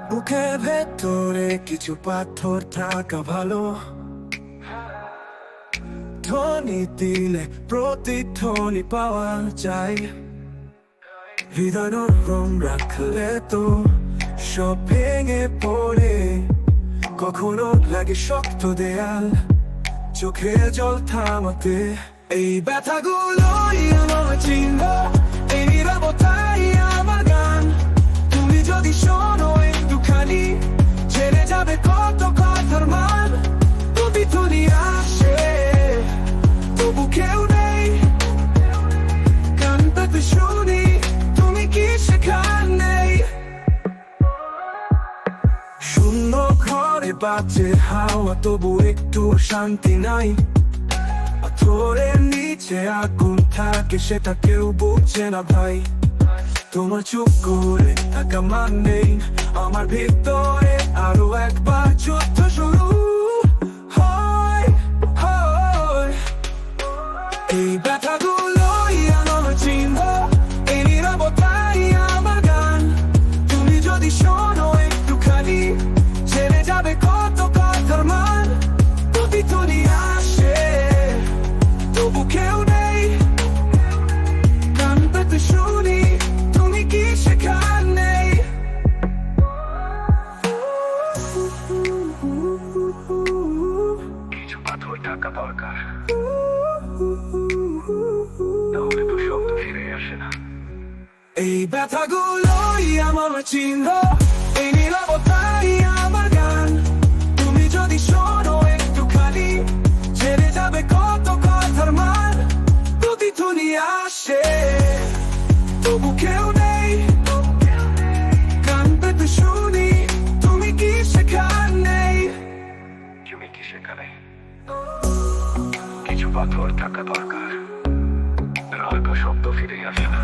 বুকের ভেতরে কিছু পাথর থাকা ভালো, ধ্বনি দিলে প্রতিধ্বনি পাওয়া যায়। হৃদয় নরম রাখলে তো সব ভেঙে পড়ে, কখনো লাগে শক্ত দেয়াল চোখে জল থামাতে। এই ব্যথাগুলোই আমার চিহ্ন, এই নীরবতাই আমার গান। তুমি যদি শোনো একটুখানি, ছেড়ে যাবে কত কথার মান। প্রতিধ্বনি আসে তবু কেউ নেই, কান পেতে শুনি তুমি কি সেখানে। শূন্য ঘরে বাজে হাওয়া, তবু একটু শান্তি নাই। পাথরের নিচে আগুন থাকে, সেটা কেউ বুঝে না ভাই। তোমার চুপ করে থাকা মানে আমার ভিতরে আরো একবার যুদ্ধ শুরু হয়। এই ব্যথাগুলোই আমার চিহ্ন, এই নীরবতাই আমার গান। তুমি যদি শোনো একটুখানি, ছেড়ে যাবে কত কথার মান। প্রতিধ্বনি আসে তবু কেউ নেই, কান পেতে শুনি তুমি কি সেখানে। কিছু পাথর থাকা দরকার, তাহলে তো শব্দ ফিরে আসে না। এই ব্যথাগুলোই আমার চিহ্ন, এই নীরবতাই আমার গান। তুমি যদি শোনো একটুখানি, ছেড়ে যাবে কত কথার মান। প্রতিধ্বনি আসে তবু কেউ নেই, কান পেতে শুনি তুমি কি সেখানে। তুমি কি সেখানে? কিছু পাথর থাকা দরকার, হয়তো শব্দ ফিরে আসে না।